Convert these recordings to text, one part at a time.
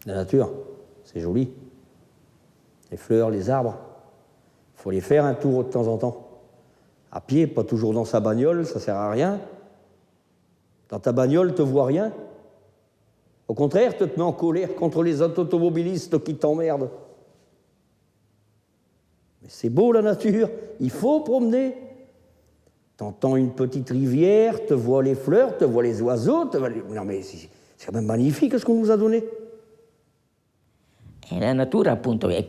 La nature, c'est joli. Les fleurs, les arbres, il faut les faire un tour de temps en temps. À pied, pas toujours dans sa bagnole, ça sert à rien. Dans ta bagnole, tu ne vois rien. Au contraire, tu te mets en colère contre les automobilistes qui t'emmerdent. Mais c'est beau la nature, il faut promener. T'entends une petite rivière, te vois les fleurs, te vois les oiseaux, Non mais c'est quand même magnifique ce qu'on nous a donné. E la natura appunto è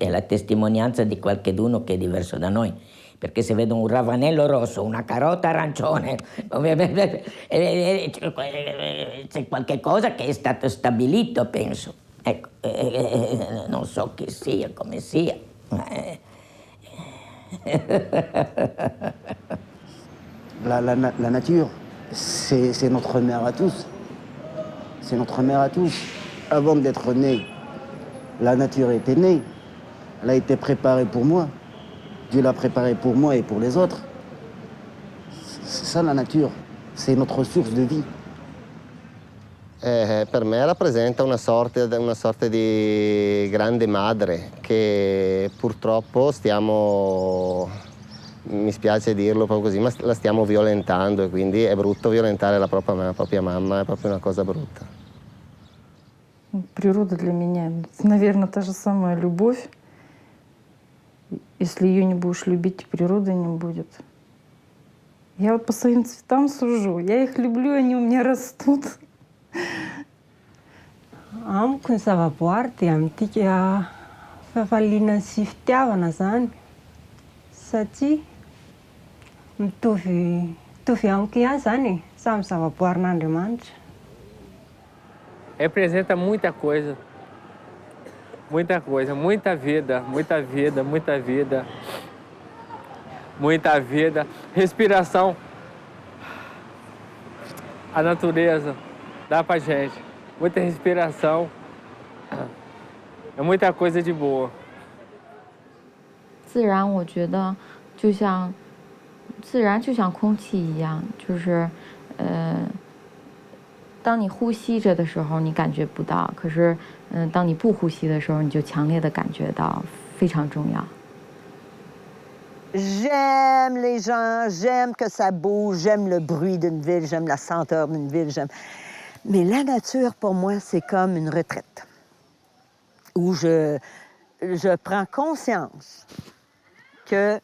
la testimonianza di qualcheduno che è diverso da noi, perché se vedo un ravanello rosso, una carota arancione, c'è qualche cosa che è stato stabilito, penso. Ecco, non so che sia, come sia. La nature, c'est notre mère à tous. C'est notre mère à tous. Avant d'être né, la nature était née. Elle a été préparée pour moi. Dieu l'a préparée pour moi et pour les autres. C'est ça la nature. C'est notre source de vie. Per me rappresenta una sorta di grande madre che purtroppo mi spiace dirlo proprio così, ma la stiamo violentando e quindi è brutto violentare la propria mamma, è proprio una cosa brutta. Природа для меня, наверное, та же самая любовь. Если ее не будешь любить, природы не будет. Я вот по своим цветам сужу. Я их люблю, они у меня rastut. Am când se va poarte, am tichea fafalina siftiavana zany. Satria mitovy amiko ihany zany, samy zavaboarin'Andriamanitra. Representa muita coisa. Muita coisa, muita vida, muita vida, muita vida. Muita vida. Respiração. A natureza dá pra gente. Muita respiração. É muita coisa de boa. 自然，我觉得就像空气一样，就是当你呼吸着的时候，你感觉不到；可是，当你不呼吸的时候，你就强烈的感觉到，非常重要。J'aime les gens, j'aime que ça bouge, j'aime le bruit d'une ville, j'aime la senteur d'une ville, j'aime. Mais la nature, pour moi, c'est comme une retraite où je prends conscience que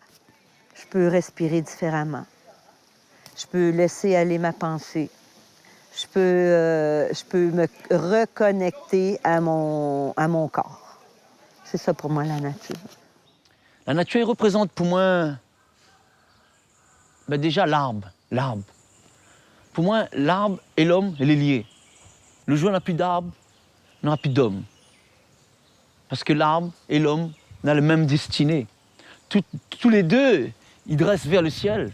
je peux respirer différemment. Je peux laisser aller ma pensée. Je peux me reconnecter à mon corps. C'est ça pour moi la nature. La nature représente pour moi déjà l'arbre. Pour moi, l'arbre et l'homme, elle est liée. Le jour n'a plus d'arbre, n'aura plus d'homme. Parce que l'arbre et l'homme n'ont la même destinée. Tous les deux, ils dressent vers le ciel.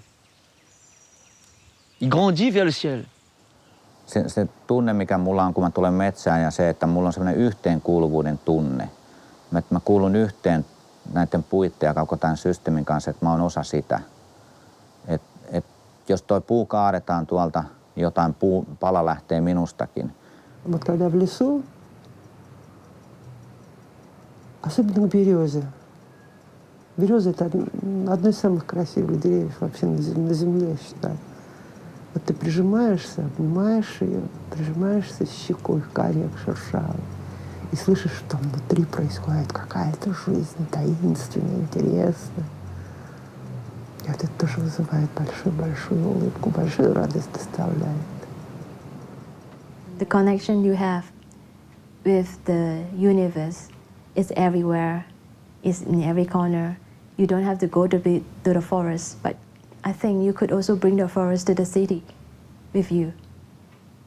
Ils grandissent vers le ciel. Se tunne, mikä mulla on, kun mä tulen metsään, ja se, että mulla on sellainen yhteenkuuluvuuden tunne. Että mä kuulun yhteen näiden puitten ja koko tämän systeemin kanssa, että mä oon osa sitä. Jos toi puu kaadetaan tuolta, jotain pala lähtee minustakin. Вот когда в лесу, особенно к березе. Береза — это одно из самых красивых деревьев вообще на земле, я считаю. Вот ты прижимаешься, обнимаешь ее, прижимаешься щекой к коре, к шершавой, и слышишь, что внутри происходит какая-то жизнь таинственная, интересная. И вот это тоже вызывает большую-большую улыбку, большую радость доставляет. The connection you have with the universe is everywhere, is in every corner. You don't have to go to the forest, but I think you could also bring the forest to the city with you.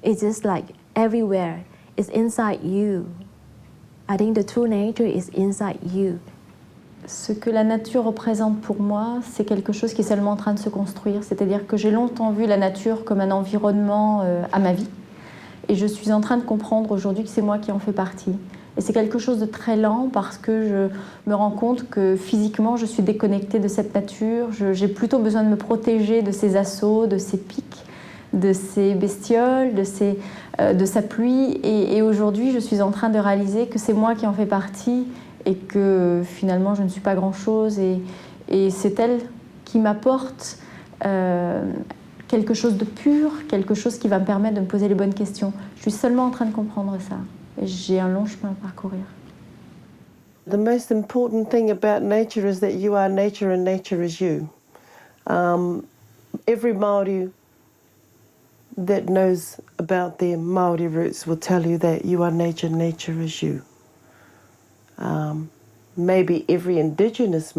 It's just like everywhere. It's inside you. I think the true nature is inside you. Ce que la nature représente pour moi, c'est quelque chose qui est seulement en train de se construire. C'est-à-dire que j'ai longtemps vu la nature comme un environnement à ma vie. Et je suis en train de comprendre aujourd'hui que c'est moi qui en fais partie. Et c'est quelque chose de très lent parce que je me rends compte que physiquement, je suis déconnectée de cette nature. J'ai plutôt besoin de me protéger de ses assauts, de ses pics. de ces bestioles, de sa pluie. Et aujourd'hui, je suis en train de réaliser que c'est moi qui en fais partie et que finalement, je ne suis pas grand-chose. Et c'est elle qui m'apporte quelque chose de pur, quelque chose qui va me permettre de me poser les bonnes questions. Je suis seulement en train de comprendre ça. Et j'ai un long chemin à parcourir. The most important thing about nature is that you are nature and nature is you. Every Māori that knows about their Māori roots will tell you that you are nature, nature is you. Maybe every Indigenous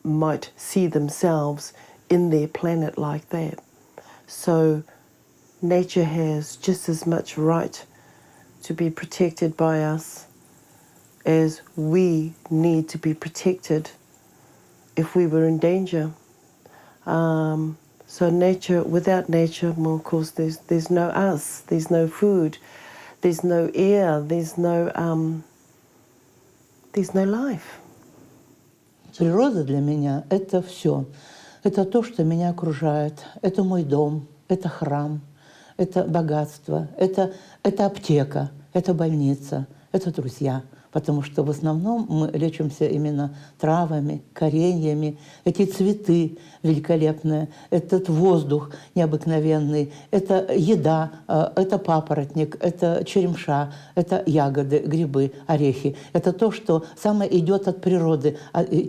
might see themselves in their planet like that. So nature has just as much right to be protected by us as we need to be protected if we were in danger. So nature, without nature, well, of course, there's no us, there's no food, there's no air, there's no life. Природа для меня – это все. Это то, что меня окружает. Это мой дом, это храм, это богатство, это аптека, это больница, это друзья. Потому что в основном мы лечимся именно травами, кореньями, эти цветы великолепные, этот воздух необыкновенный, это еда, это папоротник, это черемша, это ягоды, грибы, орехи. Это то, что самое идет от природы,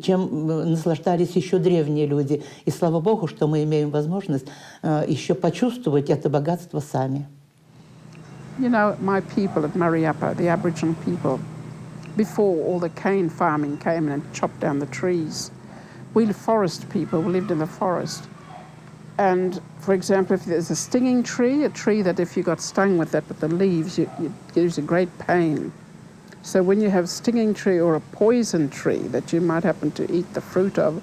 чем наслаждались еще древние люди. И слава Богу, что мы имеем возможность еще почувствовать это богатство сами. You know, my people at Mariapa, the Aboriginal people, before all the cane farming came in and chopped down the trees, we forest people lived in the forest. And for example, if there's a stinging tree, a tree that if you got stung with that, with the leaves, it gives a great pain. So when you have stinging tree or a poison tree that you might happen to eat the fruit of,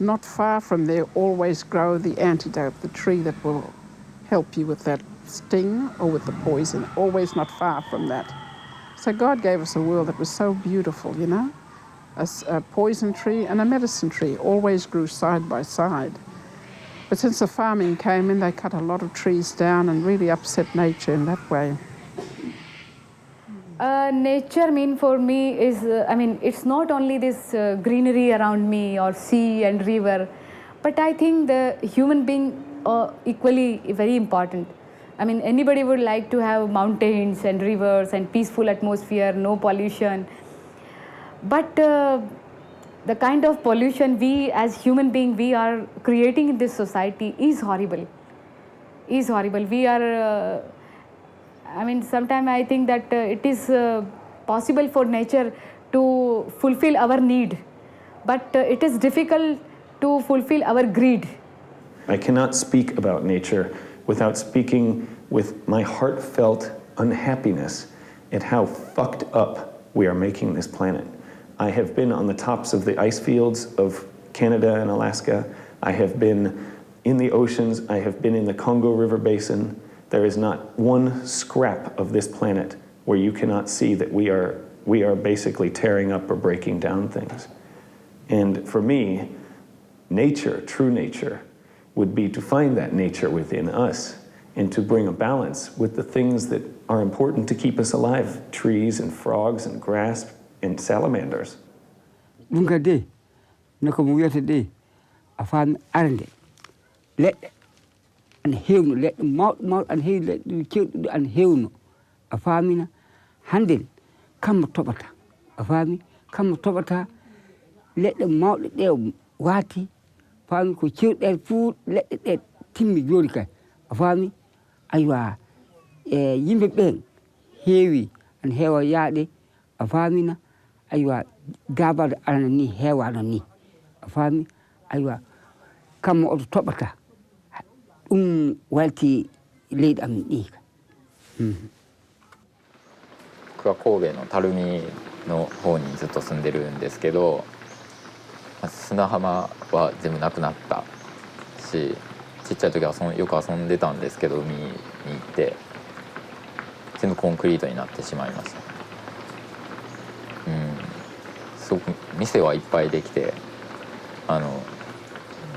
not far from there always grow the antidote, the tree that will help you with that sting or with the poison, always not far from that. So God gave us a world that was so beautiful, you know. A poison tree and a medicine tree always grew side by side. But since the farming came in, they cut a lot of trees down and really upset nature in that way. Nature for me is, it's not only this greenery around me or sea and river, but I think the human being are equally very important. Anybody would like to have mountains and rivers and peaceful atmosphere, no pollution. But the kind of pollution we as human beings, we are creating in this society is horrible. We are, sometimes I think that it is possible for nature to fulfill our need, but it is difficult to fulfill our greed. I cannot speak about nature without speaking with my heartfelt unhappiness at how fucked up we are making this planet. I have been on the tops of the ice fields of Canada and Alaska. I have been in the oceans. I have been in the Congo River Basin. There is not one scrap of this planet where you cannot see that we are basically tearing up or breaking down things. And for me, nature, true nature, would be to find that nature within us and to bring a balance with the things that are important to keep us alive, trees and frogs and grass and salamanders. Nunca de, no como we today, I found Arande. Let and heal, let mouth and heal, let the children and heal. A famina, handle, come topata. A family, come topata, let them mouth, let them wati. Family could shoot their food, let it Timmy Glorica. A family, Aywa, Yimbe Bang, heavy and hewa yadi. A family, Aywa, Gabard and ni hewa and ni. A family, Aywa, come out of topata. Wealthy late and ni. 僕は神戸の垂水の方にずっと住んでるんですけど、砂浜は全部なくなったし、ちっちゃい時はよく遊んでたんですけど、海に行って全部コンクリートになってしまいました。すごく店はいっぱいできて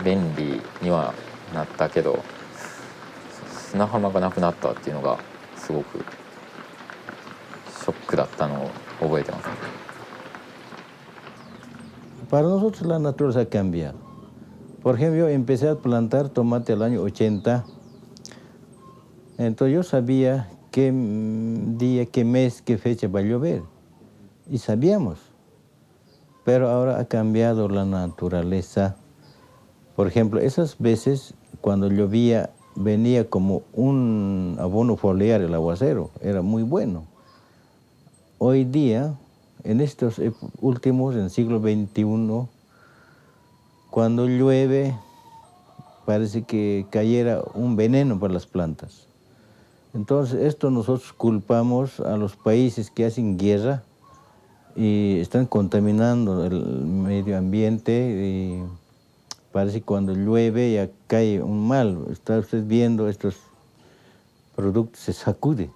便利にはなったけど、砂浜がなくなったっていうのがすごくショックだったのを覚えてます。Para nosotros la naturaleza ha cambiado. Por ejemplo, yo empecé a plantar tomate al año 80. Entonces yo sabía qué día, qué mes, qué fecha va a llover. Y sabíamos. Pero ahora ha cambiado la naturaleza. Por ejemplo, esas veces cuando llovía venía como un abono foliar el aguacero. Era muy bueno. Hoy día, en estos últimos, en el siglo XXI, cuando llueve, parece que cayera un veneno para las plantas. Entonces, esto nosotros culpamos a los países que hacen guerra y están contaminando el medio ambiente y parece que cuando llueve ya cae un mal. Está usted viendo estos productos, se sacude.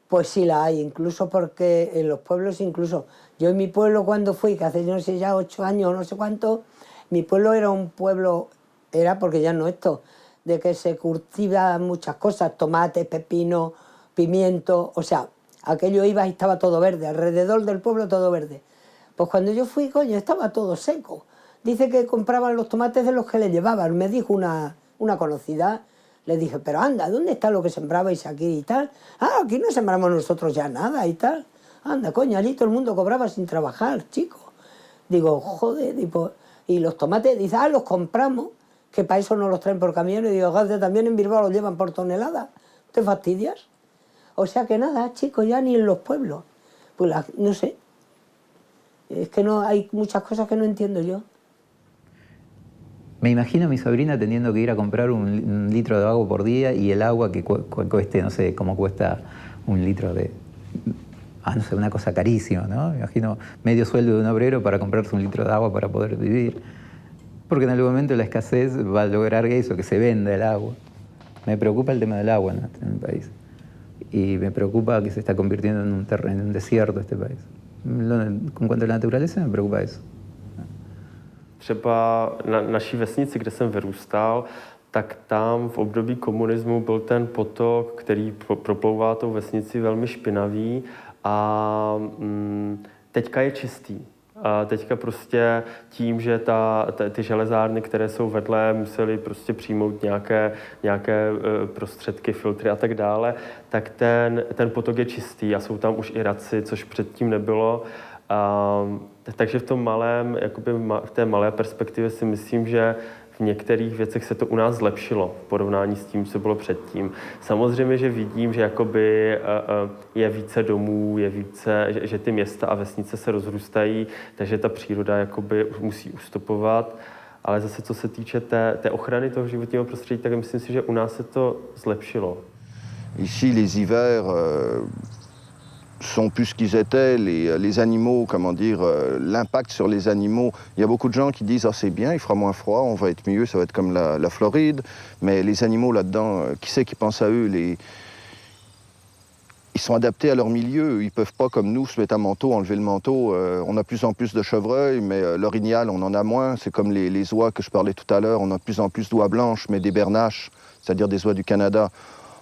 Pues sí la hay, incluso porque en los pueblos, incluso yo en mi pueblo cuando fui, que hace yo no sé ya 8 años o no sé cuánto, mi pueblo era un pueblo, era porque ya no esto, de que se cultivan muchas cosas, tomates, pepino, pimiento, o sea, aquello iba y estaba todo verde, alrededor del pueblo todo verde. Pues cuando yo fui, coño, estaba todo seco. Dice que compraban los tomates de los que le llevaban, me dijo una conocida. Le dije, pero anda, ¿dónde está lo que sembrabais aquí y tal? Ah, aquí no sembramos nosotros ya nada y tal. Anda, coño, allí todo el mundo cobraba sin trabajar, chico. Digo, joder, y los tomates, dice, ah, los compramos, que para eso no los traen por camión. Y digo, gracias, también en Bilbao los llevan por tonelada. ¿Te fastidias? O sea que nada, chicos, ya ni en los pueblos. Pues no sé. Es que no hay muchas cosas que no entiendo yo. Me imagino a mi sobrina teniendo que ir a comprar un litro de agua por día y el agua que cueste, no sé, cómo cuesta un litro de... no sé, una cosa carísima, ¿no? Me imagino medio sueldo de un obrero para comprarse un litro de agua para poder vivir. Porque en algún momento la escasez va a lograr eso, que se venda el agua. Me preocupa el tema del agua en el país. Y me preocupa que se está convirtiendo en un desierto este país. En cuanto a la naturaleza, me preocupa eso. Třeba na naší vesnici, kde jsem vyrůstal, tak tam v období komunismu byl ten potok, který proplouvá tou vesnici, velmi špinavý a teďka je čistý. A teďka prostě tím, že ty železárny, které jsou vedle, museli prostě přijmout nějaké prostředky, filtry a tak dále, tak ten potok je čistý a jsou tam už i raci, což předtím nebylo. Takže v tom malém, jakoby v té malé perspektivě si myslím, že v některých věcech se to u nás zlepšilo v porovnání s tím, co bylo předtím. Samozřejmě, že vidím, že jakoby je více domů, že ty města a vesnice se rozrůstají, takže ta příroda jakoby musí ustupovat. Ale zase, co se týče té ochrany toho životního prostředí, tak myslím si, že u nás se to zlepšilo. Ici, les hivers sont plus ce qu'ils étaient, les animaux, comment dire, l'impact sur les animaux. Il y a beaucoup de gens qui disent « Ah, c'est bien, il fera moins froid, on va être mieux, ça va être comme la Floride ». Mais les animaux là-dedans, qui c'est qui pense à eux? Ils sont adaptés à leur milieu, ils ne peuvent pas comme nous se mettre un manteau, enlever le manteau. On a de plus en plus de chevreuils, mais l'orignal, on en a moins. C'est comme les oies que je parlais tout à l'heure, on a de plus en plus d'oies blanches, mais des bernaches, c'est-à-dire des oies du Canada,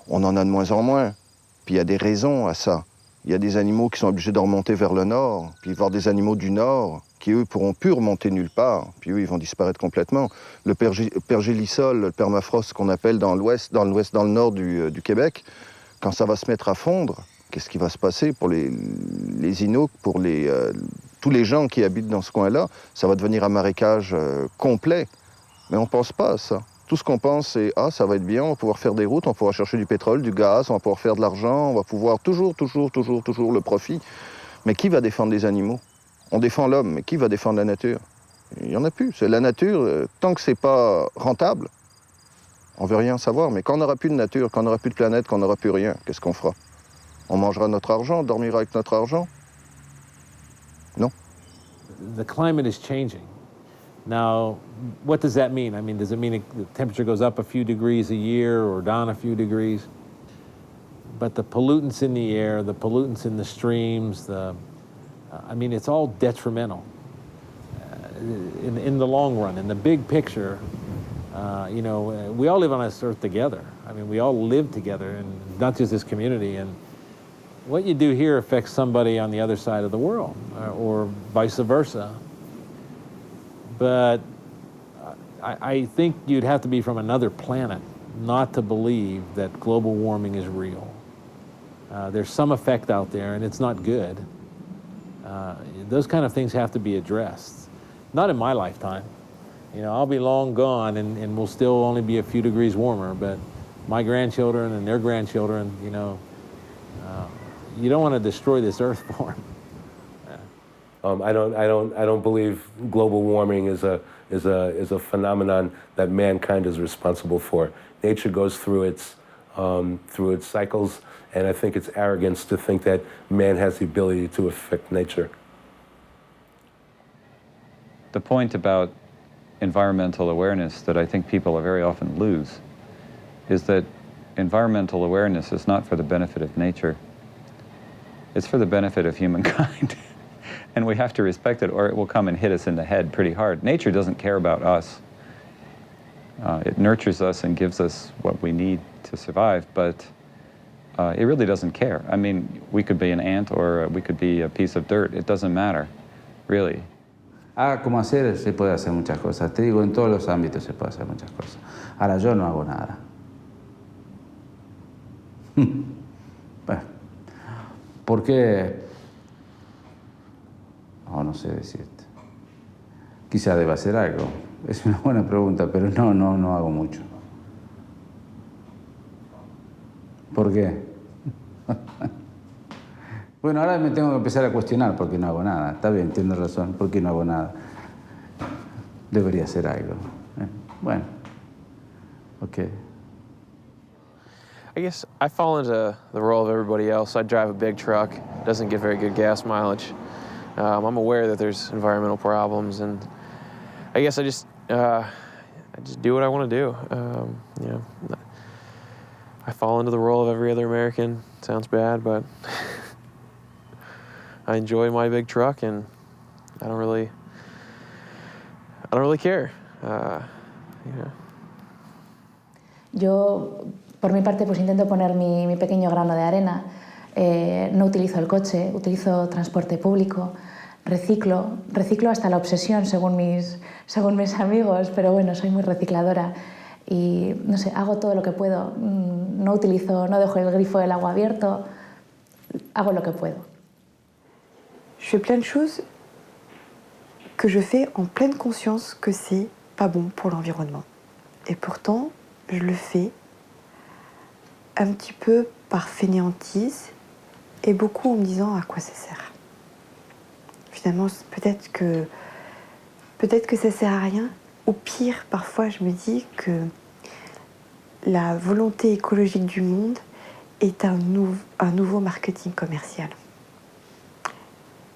on en a de moins en moins. Puis il y a des raisons à ça. Il y a des animaux qui sont obligés de remonter vers le nord, puis voir des animaux du nord qui, eux, pourront plus remonter nulle part, puis eux, ils vont disparaître complètement. Le pergélisol, le permafrost qu'on appelle dans le nord du Québec, quand ça va se mettre à fondre, qu'est-ce qui va se passer pour les Inuits, pour tous les gens qui habitent dans ce coin-là? Ça va devenir un marécage complet. Mais on ne pense pas à ça. Tout ce qu'on pense, c'est « Ah, ça va être bien, on va pouvoir faire des routes, on va pouvoir chercher du pétrole, du gaz, on va pouvoir faire de l'argent, on va pouvoir toujours le profit. » Mais qui va défendre les animaux? On défend l'homme, mais qui va défendre la nature? Il n'y en a plus. C'est la nature, tant que c'est pas rentable, on veut rien savoir. Mais quand on n'aura plus de nature, quand on n'aura plus de planète, quand on n'aura plus rien, qu'est-ce qu'on fera? On mangera notre argent, on dormira avec notre argent? Non. The climate is changing. Now, what does that mean? I mean, does it mean the temperature goes up a few degrees a year or down a few degrees? But the pollutants in the air, the pollutants in the streams, I mean, it's all detrimental in the long run. In the big picture, You know, we all live on this earth together. I mean, we all live together, and not just this community. And what you do here affects somebody on the other side of the world, or vice versa. But I think you'd have to be from another planet not to believe that global warming is real. There's some effect out there, and it's not good. Those kind of things have to be addressed. Not in my lifetime. You know, I'll be long gone, and we'll still only be a few degrees warmer, but my grandchildren and their grandchildren, you know, you don't want to destroy this earth for them. I don't believe global warming is a phenomenon that mankind is responsible for. Nature goes through its cycles, and I think it's arrogance to think that man has the ability to affect nature. The point about environmental awareness that I think people very often lose is that environmental awareness is not for the benefit of nature. It's for the benefit of humankind. And we have to respect it, or it will come and hit us in the head pretty hard. Nature doesn't care about us. It nurtures us and gives us what we need to survive, but it really doesn't care. I mean, we could be an ant or we could be a piece of dirt. It doesn't matter, really. Haga como hacer, se puede hacer muchas cosas. Te digo, en todos los ámbitos se puede hacer muchas cosas. Ahora, yo no hago nada. Bueno, ¿por qué? Oh, no sé decirte. Quizá deba hacer algo. Es una buena pregunta, pero no hago mucho. ¿Por qué? Bueno, ahora me tengo que empezar a cuestionar por qué no hago nada. Está bien, tienes razón. ¿Por qué no hago nada? Debería hacer algo. Bueno. Okay. I guess I fall into the role of everybody else. I drive a big truck. It doesn't get very good gas mileage. I'm aware that there's environmental problems, and I guess I just do what I want to do. You know, I fall into the role of every other American. Sounds bad, but I enjoy my big truck, and I don't really care. You know. Yo, por mi parte, pues intento poner mi pequeño grano de arena. No utilizo el coche, utilizo transporte público, reciclo hasta la obsesión según mis amigos, pero bueno, soy muy recicladora y no sé, hago todo lo que puedo. No dejo el grifo del agua abierto, hago lo que puedo. Je fais plein de choses que je fais en pleine conscience que c'est pas bon pour l'environnement. Et pourtant, je le fais un petit peu par fainéantise et beaucoup en me disant à quoi ça sert. Finalement, peut-être que ça sert à rien. Ou pire, parfois, je me dis que la volonté écologique du monde est un nouveau marketing commercial.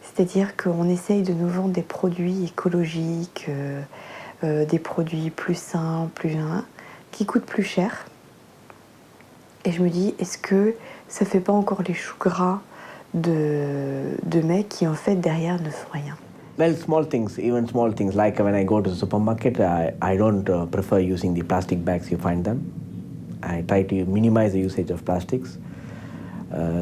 C'est-à-dire qu'on essaye de nous vendre des produits écologiques, des produits plus sains, qui coûtent plus cher. Et je me dis, est-ce que ça fait pas encore les choux gras de mecs qui en fait derrière ne font rien? Well, even small things, like when I go to the supermarket, I don't prefer using the plastic bags you find them. I try to minimize the usage of plastics.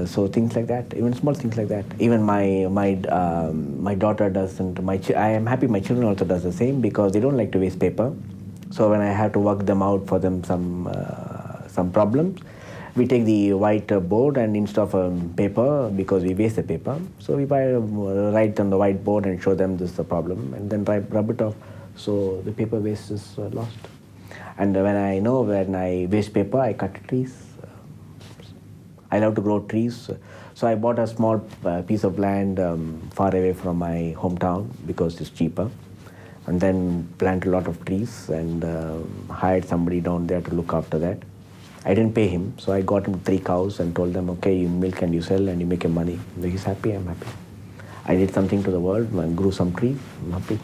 So things like that, even small things like that. Even my daughter doesn't. I am happy my children also does the same because they don't like to waste paper. So when I have to work them out for them some problems, we take the white board and instead of paper, because we waste the paper, so we write on the whiteboard and show them this is the problem, and then rub it off, so the paper waste is lost. And when I waste paper, I cut trees. I love to grow trees, so I bought a small piece of land far away from my hometown because it's cheaper, and then plant a lot of trees and hired somebody down there to look after that. I didn't pay him, so I got him 3 cows and told them, okay, you milk and you sell and you make your money. He's happy, I'm happy. I did something to the world, I grew some trees, I'm happy.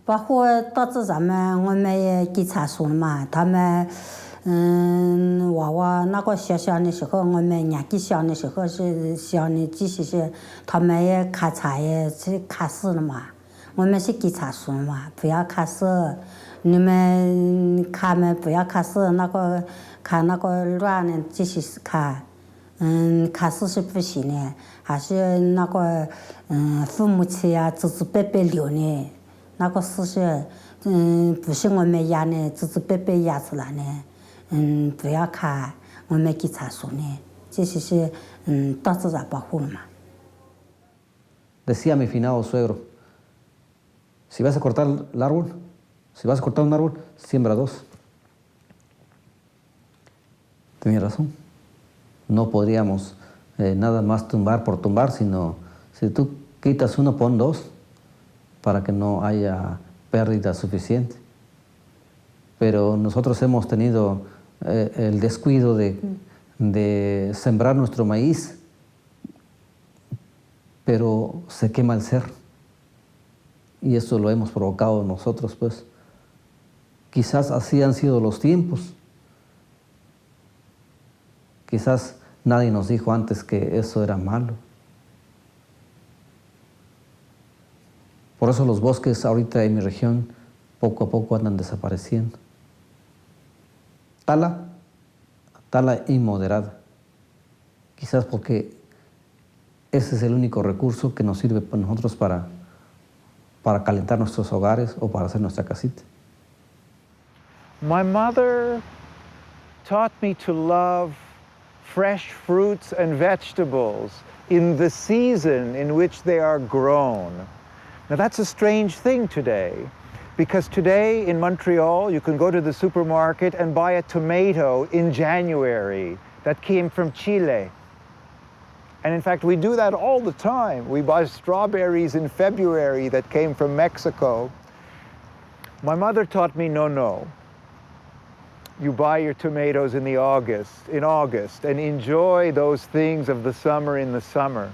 包括到这咱们我们也给查书了嘛，他们娃娃那个小的时候，我们年纪小的时候是小的，即使是他们也考察也是考试了嘛，我们是给查书嘛，不要考试，你们看们不要看是那个看那个乱的，继续看，看是是不行的，还是那个父母亲呀祖祖辈辈留的，那个事是不是我们养的，祖祖辈辈养出来的，不要看我们给查说的，这是大自然保护了嘛。Decía mi finado suegro, si vas a cortar el árbol, si vas a cortar un árbol, siembra dos. Tenía razón. No podríamos nada más tumbar por tumbar, sino si tú quitas uno, pon dos, para que no haya pérdida suficiente. Pero nosotros hemos tenido el descuido de sembrar nuestro maíz, pero se quema el cerro. Y eso lo hemos provocado nosotros, pues. Quizás así han sido los tiempos. Quizás nadie nos dijo antes que eso era malo. Por eso los bosques ahorita en mi región poco a poco andan desapareciendo. Tala inmoderada. Quizás porque ese es el único recurso que nos sirve para nosotros para calentar nuestros hogares o para hacer nuestra casita. My mother taught me to love fresh fruits and vegetables in the season in which they are grown. Now that's a strange thing today, because today in Montreal you can go to the supermarket and buy a tomato in January that came from Chile. And in fact, we do that all the time. We buy strawberries in February that came from Mexico. My mother taught me, no. You buy your tomatoes in August, and enjoy those things of the summer in the summer.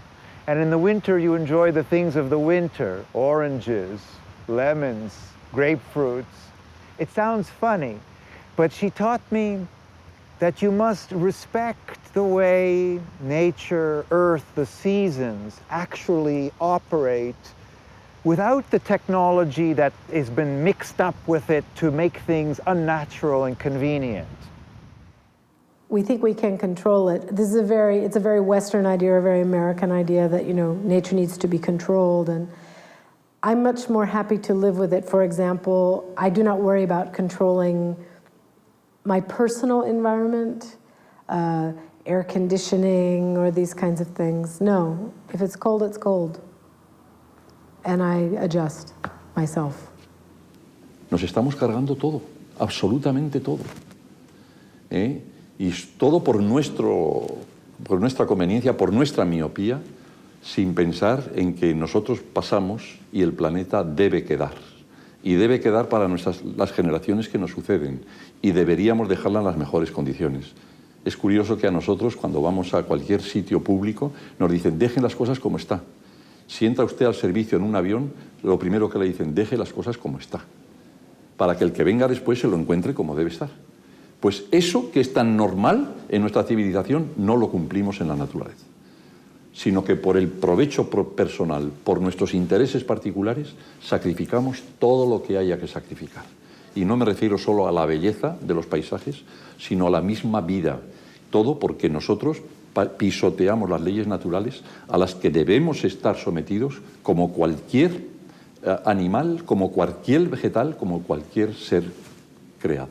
And in the winter, you enjoy the things of the winter, oranges, lemons, grapefruits. It sounds funny, but she taught me that you must respect the way nature, earth, the seasons actually operate without the technology that has been mixed up with it to make things unnatural and convenient. We think we can control it. This is it's a very Western idea, a very American idea that, nature needs to be controlled. And I'm much more happy to live with it. For example, I do not worry about controlling my personal environment, air conditioning, or these kinds of things. No, if it's cold, it's cold. And I adjust myself. Nos estamos cargando todo, absolutamente todo. Y todo por nuestra conveniencia, por nuestra miopía, sin pensar en que nosotros pasamos y el planeta debe quedar. Y debe quedar para las generaciones que nos suceden. Y deberíamos dejarla en las mejores condiciones. Es curioso que a nosotros, cuando vamos a cualquier sitio público, nos dicen, dejen las cosas como está. Si entra usted al servicio en un avión, lo primero que le dicen, deje las cosas como está, para que el que venga después se lo encuentre como debe estar. Pues eso que es tan normal en nuestra civilización no lo cumplimos en la naturaleza, sino que por el provecho personal, por nuestros intereses particulares, sacrificamos todo lo que haya que sacrificar. Y no me refiero solo a la belleza de los paisajes, sino a la misma vida. Todo porque nosotros pisoteamos las leyes naturales a las que debemos estar sometidos como cualquier animal, como cualquier vegetal, como cualquier ser creado.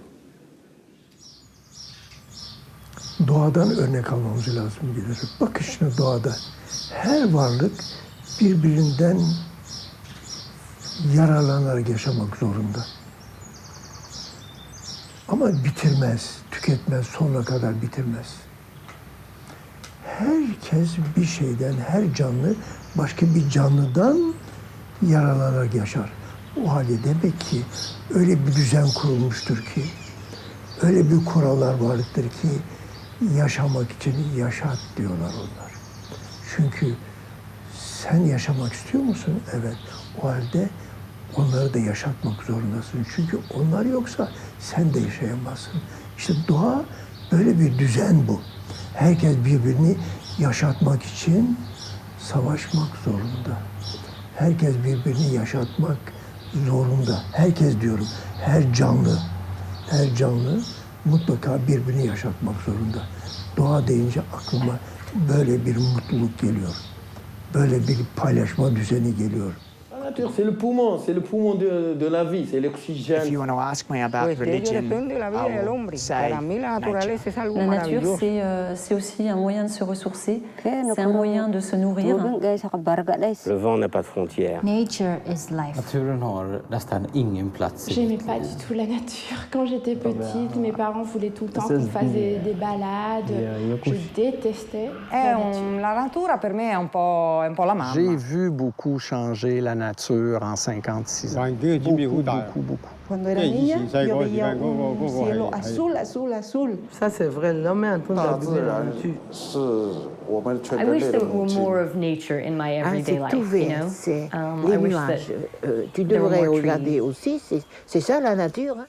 Doğadan örnek almamız lazım gelir. Bakın şimdi doğada her varlık birbirinden yararlanarak yaşamak zorunda. Ama bitirmez, tüketmez, sonuna kadar bitirmez. Herkes bir şeyden, her canlı başka bir canlıdan yararlanarak yaşar. O halde demek ki öyle bir düzen kurulmuştur ki, öyle bir kurallar vardır ki yaşamak için yaşat diyorlar onlar. Çünkü sen yaşamak istiyor musun? Evet. O halde onları da yaşatmak zorundasın. Çünkü onlar yoksa sen de yaşayamazsın. İşte doğa böyle bir düzen bu. Herkes birbirini yaşatmak için savaşmak zorunda. Herkes birbirini yaşatmak zorunda. Herkes diyorum, her canlı mutlaka birbirini yaşatmak zorunda. Doğa deyince aklıma böyle bir mutluluk geliyor. Böyle bir paylaşma düzeni geliyor. La nature, c'est le poumon de la vie, c'est l'oxygène. If you want to ask me about religion, I will say nature. La nature, c'est aussi un moyen de se ressourcer, c'est un moyen de se nourrir. Le vent n'a pas de frontières. Nature is life. Naturen har nästan ingen plats. J'aimais pas du tout la nature. Quand j'étais petite, mes parents voulaient tout le temps qu'on fasse des balades. Je détestais la nature. La natura per me è un po' la mamma. J'ai vu beaucoup changer la nature en 56 ans. Beaucoup. Cuando era niña, yo veía un cielo azul. Ça, c'est vrai, l'homme est en train d'abuser la nature. I wish there were more of nature in my everyday life, you know? C'est I les wish nuages. that Tu there were devrais more regarder trees. aussi, c'est ça la nature. Hein?